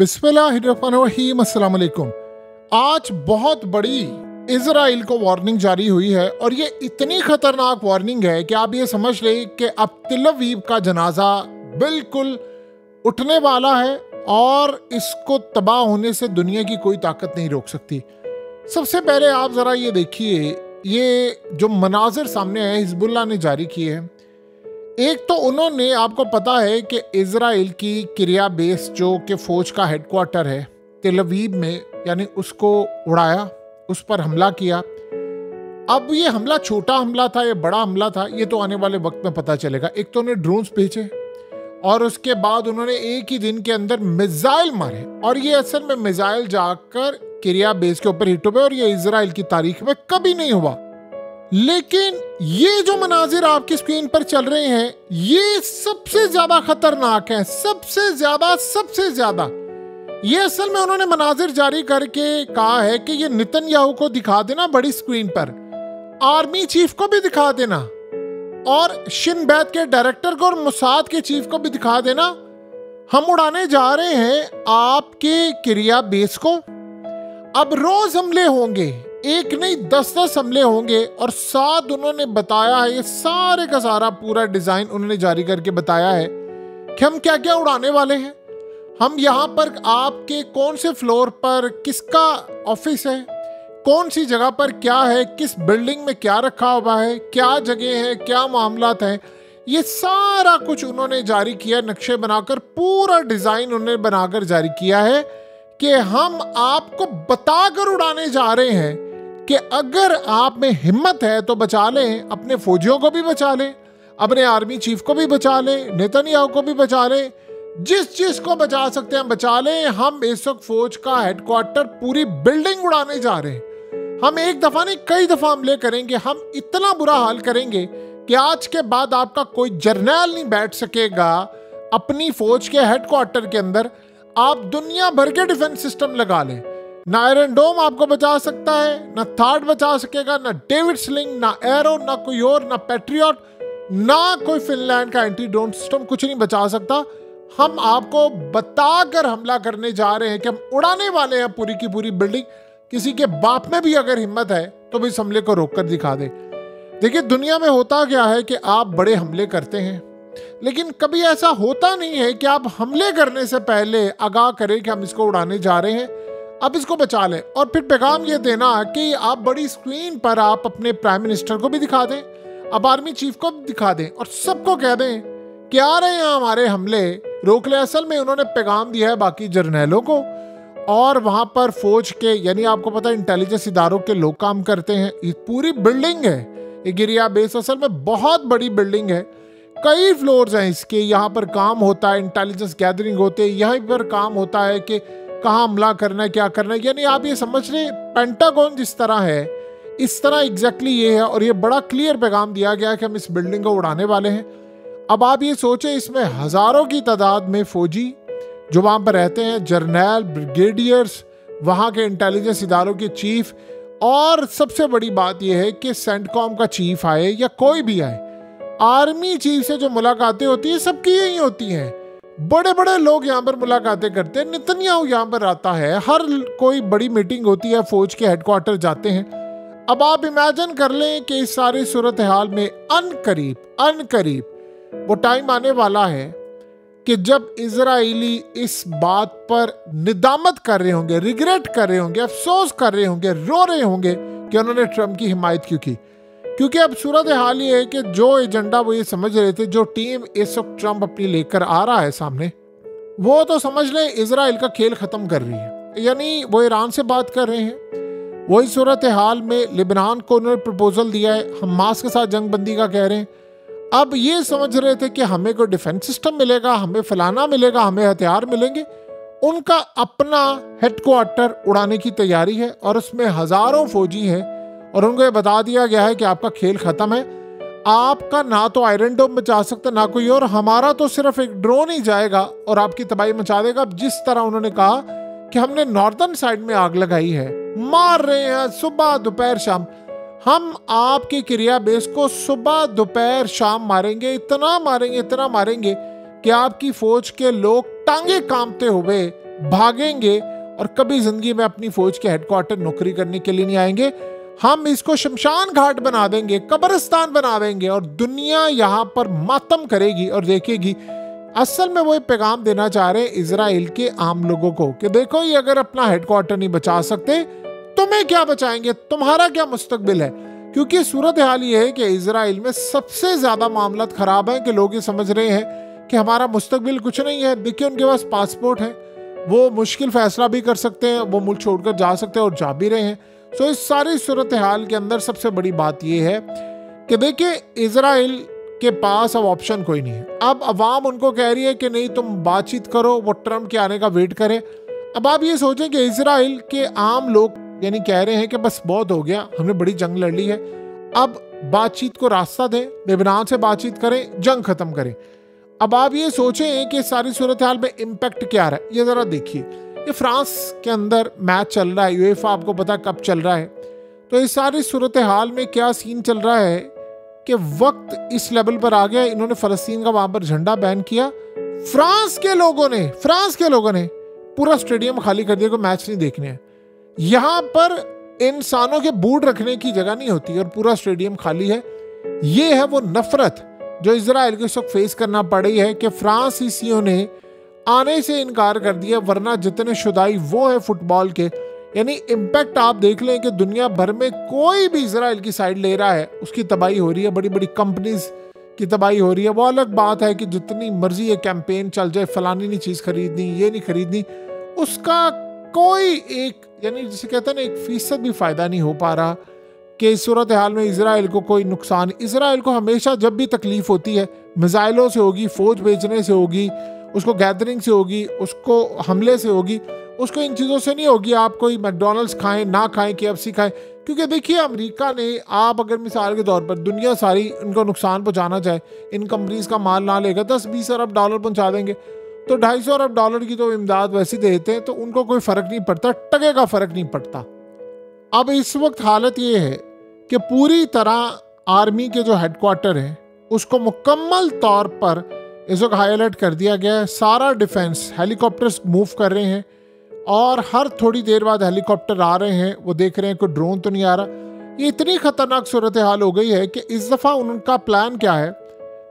बिस्मिल्लाहिर्रहमानिर्रहीम, अस्सलाम वालेकुम। आज बहुत बड़ी इजराइल को वार्निंग जारी हुई है और ये इतनी खतरनाक वार्निंग है कि आप ये समझ लें कि अब तिल अवीव का जनाजा बिल्कुल उठने वाला है और इसको तबाह होने से दुनिया की कोई ताकत नहीं रोक सकती। सबसे पहले आप ज़रा ये देखिए, ये जो मनाजिर सामने है हिजबुल्लाह ने जारी किए हैं। एक तो उन्होंने, आपको पता है कि इजराइल की किरिया बेस जो कि फ़ौज का हेडक्वार्टर है तिल अवीव में, यानी उसको उड़ाया, उस पर हमला किया। अब ये हमला छोटा हमला था या बड़ा हमला था, ये तो आने वाले वक्त में पता चलेगा। एक तो उन्होंने ड्रोन्स भेजे और उसके बाद उन्होंने एक ही दिन के अंदर मिसाइल मारे और ये असल में मिसाइल जाकर किरिया बेस के ऊपर हिट हुए और ये इजराइल की तारीख में कभी नहीं हुआ। लेकिन ये जो मनाजिर आपकी स्क्रीन पर चल रहे हैं ये सबसे ज्यादा खतरनाक है, सबसे ज्यादा। ये असल में उन्होंने मनाजिर जारी करके कहा है कि ये नेतन्याहू को दिखा देना बड़ी स्क्रीन पर, आर्मी चीफ को भी दिखा देना और शिन बैत के डायरेक्टर को और मोसाद के चीफ को भी दिखा देना। हम उड़ाने जा रहे हैं आपके किरिया बेस को। अब रोज हमले होंगे, एक नहीं 10-10 हमले होंगे। और साथ उन्होंने बताया है, ये सारे का सारा पूरा डिजाइन उन्होंने जारी करके बताया है कि हम क्या क्या उड़ाने वाले हैं। हम यहाँ पर आपके कौन से फ्लोर पर किसका ऑफिस है, कौन सी जगह पर क्या है, किस बिल्डिंग में क्या रखा हुआ है, क्या जगह है, क्या मामलात हैं, ये सारा कुछ उन्होंने जारी किया। नक्शे बनाकर पूरा डिजाइन उन्होंने बनाकर जारी किया है कि हम आपको बताकर उड़ाने जा रहे हैं कि अगर आप में हिम्मत है तो बचा लें, अपने फौजियों को भी बचा लें, अपने आर्मी चीफ को भी बचा लें, नेतन्याहू को भी बचा लें, जिस को बचा सकते हैं बचा लें। हम इस वक्त फौज का हेडक्वार्टर, पूरी बिल्डिंग उड़ाने जा रहे हैं। हम एक दफा नहीं कई दफा हमले करेंगे। हम इतना बुरा हाल करेंगे कि आज के बाद आपका कोई जर्नैल नहीं बैठ सकेगा अपनी फौज के हेडक्वार्टर के अंदर। आप दुनिया भर के डिफेंस सिस्टम लगा लें, ना आयरन डोम आपको बचा सकता है, ना थार्ड बचा सकेगा, ना डेविड स्लिंग, ना एरो, ना कोई और, ना पैट्रियट, ना कोई फिनलैंड का एंटी ड्रोन सिस्टम, कुछ नहीं बचा सकता। हम आपको बताकर हमला करने जा रहे हैं कि हम उड़ाने वाले हैं पूरी की पूरी बिल्डिंग। किसी के बाप में भी अगर हिम्मत है तो भी इस हमले को रोक कर दिखा दे। देखिए, दुनिया में होता क्या है कि आप बड़े हमले करते हैं, लेकिन कभी ऐसा होता नहीं है कि आप हमले करने से पहले आगाह करें कि हम इसको उड़ाने जा रहे हैं, अब इसको बचा लें। और फिर पैगाम ये देना कि आप बड़ी स्क्रीन पर आप अपने प्राइम मिनिस्टर को भी दिखा दें, अब आर्मी चीफ को भी दिखा दें और सबको कह दें कि आ रहे हैं हमारे हमले, रोक ले। असल में उन्होंने पैगाम दिया है बाकी जर्नैलों को और वहां पर फौज के, यानी आपको पता है इंटेलिजेंस इदारों के लोग काम करते हैं। ये पूरी बिल्डिंग है, ये गिरिया बेस असल में बहुत बड़ी बिल्डिंग है, कई फ्लोर्स हैं इसके। यहाँ पर काम होता है, इंटेलिजेंस गैदरिंग होते हैं, यहीं पर काम होता है कि कहाँ हमला करना है, क्या करना है। यानी आप ये समझ रहे पेंटागन जिस तरह है इस तरह एग्जैक्टली ये है। और ये बड़ा क्लियर पैगाम दिया गया है कि हम इस बिल्डिंग को उड़ाने वाले हैं। अब आप ये सोचें, इसमें हजारों की तादाद में फौजी जो वहाँ पर रहते हैं, जर्नैल, ब्रिगेडियर्स, वहाँ के इंटेलिजेंस इदारों के चीफ, और सबसे बड़ी बात यह है कि सेंटकॉम का चीफ आए या कोई भी आए, आर्मी चीफ से जो मुलाकातें होती है सबकी यही होती हैं। बड़े बड़े लोग यहाँ पर मुलाकातें करते हैं, नेतन्याहू यहाँ पर आता है, हर कोई बड़ी मीटिंग होती है, फौज के हेडक्वार्टर जाते हैं। अब आप इमेजिन कर लें कि इस सारी सूरत हाल में अनकरीब वो टाइम आने वाला है कि जब इजराइली इस बात पर निदामत कर रहे होंगे, रिग्रेट कर रहे होंगे, अफसोस कर रहे होंगे, रो रहे होंगे कि उन्होंने ट्रम्प की हिमायत क्यों की। क्योंकि अब सूरत हाल ये है कि जो एजेंडा वो ये समझ रहे थे, जो टीम इस वक्त ट्रम्प अपनी लेकर आ रहा है सामने, वो तो समझ लें इजराइल का खेल खत्म कर रही है। यानी वो ईरान से बात कर रहे हैं, वही सूरत हाल में लिबनान को उन्होंने प्रपोजल दिया है, हमास के साथ जंग बंदी का कह रहे हैं। अब ये समझ रहे थे कि हमें कोई डिफेंस सिस्टम मिलेगा, हमें फलाना मिलेगा, हमें हथियार मिलेंगे। उनका अपना हेडक्वार्टर उड़ाने की तैयारी है और उसमें हजारों फौजी हैं और उनको ये बता दिया गया है कि आपका खेल खत्म है। आपका ना तो आयरन डोम बचा सकता ना कोई और, हमारा तो सिर्फ एक ड्रोन ही जाएगा और आपकी तबाही मचा देगा। अब जिस तरह उन्होंने कहा कि हमने नॉर्दर्न साइड में आग लगाई है, मार रहे हैं सुबह दोपहर शाम, हम आपके किरिया बेस को सुबह दोपहर शाम मारेंगे, इतना मारेंगे कि आपकी फौज के लोग टांगे कांपते हुए भागेंगे और कभी जिंदगी में अपनी फौज के हेडक्वार्टर नौकरी करने के लिए नहीं आएंगे। हम इसको शमशान घाट बना देंगे, कब्रिस्तान बना देंगे और दुनिया यहाँ पर मातम करेगी और देखेगी। असल में वो पैगाम देना चाह रहे हैं इजराइल के आम लोगों को कि देखो, ये अगर अपना हेडक्वार्टर नहीं बचा सकते, तुम्हें क्या बचाएंगे, तुम्हारा क्या मुस्तकबिल है। क्योंकि सूरत हाल ये है कि इजराइल में सबसे ज्यादा मामला खराब है कि लोग ये समझ रहे हैं कि हमारा मुस्तकबिल कुछ नहीं है। देखिए, उनके पास पासपोर्ट है, वो मुश्किल फैसला भी कर सकते हैं, वो मुल्क छोड़कर जा सकते हैं और जा भी रहे हैं। सो इस सारी सूरत हाल के अंदर सबसे बड़ी बात यह है कि देखिए, इजराइल के पास अब ऑप्शन कोई नहीं है। अब अवाम उनको कह रही है कि नहीं, तुम बातचीत करो, वो ट्रम्प के आने का वेट करें। अब आप ये सोचें कि इजराइल के आम लोग यानी कह रहे हैं कि बस बहुत हो गया, हमने बड़ी जंग लड़ ली है, अब बातचीत को रास्ता दें, लेबनान से बातचीत करें, जंग खत्म करें। अब आप ये सोचें कि सारी सूरत हाल में इम्पैक्ट क्या रहा है। ये जरा देखिए, ये फ्रांस के अंदर मैच चल रहा है, यूएफा आपको पता कब चल रहा है। तो इस सारी सूरत हाल में क्या सीन चल रहा है कि वक्त इस लेवल पर आ गया, इन्होंने फलस्तीन का वहां पर झंडा बैन किया। फ्रांस के लोगों ने पूरा स्टेडियम खाली कर दिया, कोई मैच नहीं देखने हैं। यहाँ पर इंसानों के बूट रखने की जगह नहीं होती और पूरा स्टेडियम खाली है। ये है वो नफरत जो इजराइल को इस वक्त फेस करना पड़ रही है कि फ्रांसीसियों ने आने से इनकार कर दिया, वरना जितने शुदाई वो है फुटबॉल के। यानी इम्पैक्ट आप देख लें कि दुनिया भर में कोई भी इजराइल की साइड ले रहा है, उसकी तबाही हो रही है, बड़ी बड़ी कंपनीज की तबाही हो रही है। वो अलग बात है कि जितनी मर्जी ये कैंपेन चल जाए, फलानी नहीं चीज़ खरीदनी, ये नहीं खरीदनी, उसका कोई एक यानी जिसे कहते हैं ना 1% भी फायदा नहीं हो पा रहा कि इस सूरत हाल में इजराइल को कोई नुकसान। इजराइल को हमेशा जब भी तकलीफ होती है, मिसाइलों से होगी, फौज भेजने से होगी, उसको गैदरिंग से होगी, उसको हमले से होगी, उसको इन चीज़ों से नहीं होगी। आप कोई मैकडोनल्ड्स खाएं ना खाएं, KFC खाएं, क्योंकि देखिए अमेरिका ने, आप अगर मिसाल के तौर पर दुनिया सारी उनको नुकसान पहुंचाना चाहे, इन कंपनीज का माल ना लेगा, 10-20 अरब डॉलर पहुंचा देंगे, तो 250 अरब डॉलर की तो इमदाद वैसे देते हैं, तो उनको कोई फ़र्क नहीं पड़ता, टके का फ़र्क नहीं पड़ता। अब इस वक्त हालत ये है कि पूरी तरह आर्मी के जो हेडक्वार्टर हैं उसको मुकम्मल तौर पर इस वक्त हाई अलर्ट कर दिया गया है। सारा डिफेंस, हेलीकॉप्टर्स मूव कर रहे हैं और हर थोड़ी देर बाद हेलीकॉप्टर आ रहे हैं, वो देख रहे हैं कोई ड्रोन तो नहीं आ रहा। ये इतनी ख़तरनाक सूरत हाल हो गई है कि इस दफ़ा उनका प्लान क्या है।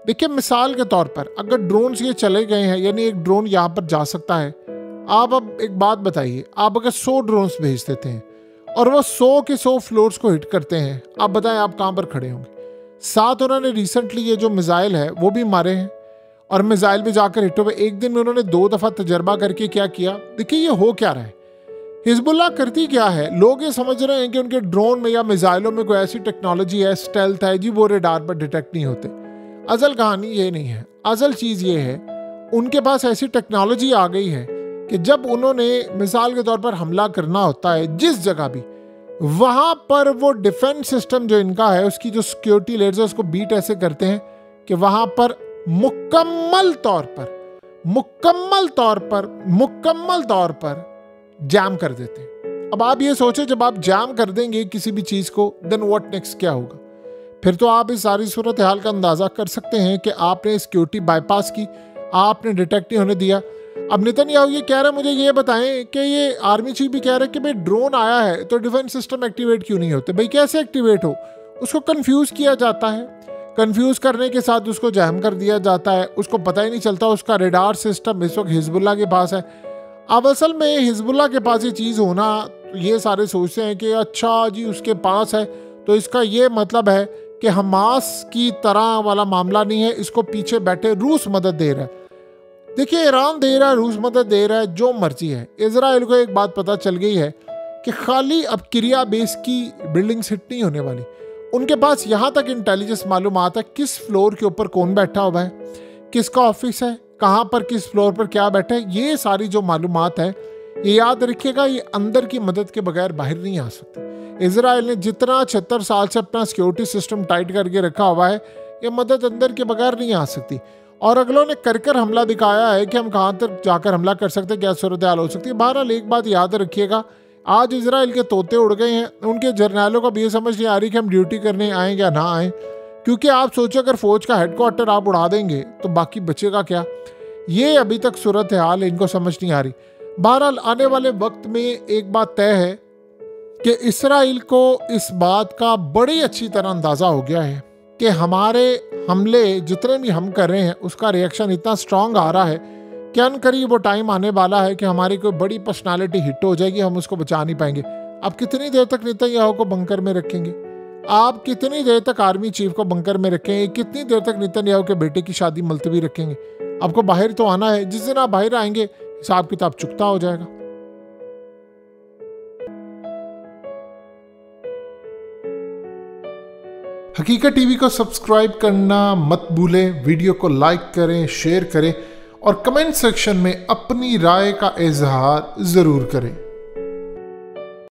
देखिए, मिसाल के तौर पर अगर ड्रोन ये चले गए हैं, यानी एक ड्रोन यहाँ पर जा सकता है। आप अब एक बात बताइए, आप अगर 100 ड्रोन्स भेज देते हैं और वो 100 के 100 फ्लोर्स को हिट करते हैं, आप बताएं आप कहाँ पर खड़े होंगे। साथ उन्होंने रिसेंटली ये जो मिसाइल है वो भी मारे हैं और मिसाइल भी जाकर हिट हुए। एक दिन में उन्होंने 2 दफ़ा तजर्बा करके क्या किया, देखिए ये हो क्या रहा है। हिजबुल्लाह करती क्या है, लोग ये समझ रहे हैं कि उनके ड्रोन में या मिसाइलों में कोई ऐसी टेक्नोलॉजी है, स्टेल्थ है जी, वो रेडार पर डिटेक्ट नहीं होते। असल कहानी ये नहीं है। असल चीज़ ये है, उनके पास ऐसी टेक्नोलॉजी आ गई है कि जब उन्होंने मिसाल के तौर पर हमला करना होता है जिस जगह भी, वहाँ पर वो डिफेंस सिस्टम जो इनका है, उसकी जो सिक्योरिटी लेयर्स है, उसको बीट ऐसे करते हैं कि वहाँ पर मुकम्मल तौर पर जैम कर देते हैं। अब आप ये सोचो, जब आप जैम कर देंगे किसी भी चीज़ को, देन व्हाट नेक्स्ट, क्या होगा। फिर तो आप इस सारी सूरत हाल का अंदाज़ा कर सकते हैं कि आपने सिक्योरिटी बाईपास की, आपने डिटेक्ट नहीं होने दिया। अब नेतन्याहू ये कह रहे हैं, मुझे ये बताएं कि ये आर्मी चीफ भी कह रहे हैं कि भाई ड्रोन आया है तो डिफेंस सिस्टम एक्टिवेट क्यों नहीं होते। भाई कैसे एक्टिवेट हो, उसको कंफ्यूज किया जाता है, कंफ्यूज करने के साथ उसको जैम कर दिया जाता है, उसको पता ही नहीं चलता। उसका रेडार सिस्टम इस वक्त हिजबुल्लाह के पास है। अब असल में हिजबुल्लाह के पास ये चीज़ होना, ये सारे सोचते हैं कि अच्छा जी उसके पास है तो इसका ये मतलब है कि हमास की तरह वाला मामला नहीं है, इसको पीछे बैठे रूस मदद दे रहा है। देखिए, ईरान दे रहा है, रूस मदद दे रहा है, जो मर्जी है। इजराइल को एक बात पता चल गई है कि खाली अब किरिया बेस की बिल्डिंग्स हिट नहीं होने वाली। उनके पास यहाँ तक इंटेलिजेंस मालूमात है किस फ्लोर के ऊपर कौन बैठा हुआ है, किसका ऑफिस है, कहाँ पर किस फ्लोर पर क्या बैठा है। ये सारी जो मालूमात है, ये याद रखिएगा, ये अंदर की मदद के बगैर बाहर नहीं आ सकती। इजराइल ने जितना 76 साल से अपना सिक्योरिटी सिस्टम टाइट करके रखा हुआ है, ये मदद अंदर के बगैर नहीं आ सकती। और अगलों ने कर हमला दिखाया है कि हम कहाँ तक जाकर हमला कर सकते हैं, क्या सूरत हाल हो सकती है। बहरहाल एक बात याद रखिएगा, आज इजराइल के तोते उड़ गए हैं। उनके जर्नैलों को भी ये समझ नहीं आ रही कि हम ड्यूटी करने आएँ या ना आएँ, क्योंकि आप सोचो अगर फौज का हेडक्वार्टर आप उड़ा देंगे तो बाकी बचेगा क्या। ये अभी तक सूरत हाल इनको समझ नहीं आ रही। बहरहाल आने वाले वक्त में एक बात तय है कि इसराइल को इस बात का बड़ी अच्छी तरह अंदाजा हो गया है कि हमारे हमले जितने भी हम कर रहे हैं उसका रिएक्शन इतना स्ट्रांग आ रहा है कि अनकरीब वो टाइम आने वाला है कि हमारी कोई बड़ी पर्सनालिटी हिट हो जाएगी, हम उसको बचा नहीं पाएंगे। आप कितनी देर तक नेतन्याहू को बंकर में रखेंगे? आप कितनी देर तक आर्मी चीफ को बंकर में रखेंगे? कितनी देर तक नेतन्याहू के बेटे की शादी मुलतवी रखेंगे? आपको बाहर तो आना है। जिस दिन आप बाहर आएंगे हिसाब किताब चुकता हो जाएगा। हकीकत टीवी को सब्सक्राइब करना मत भूलें, वीडियो को लाइक करें, शेयर करें और कमेंट सेक्शन में अपनी राय का इजहार जरूर करें।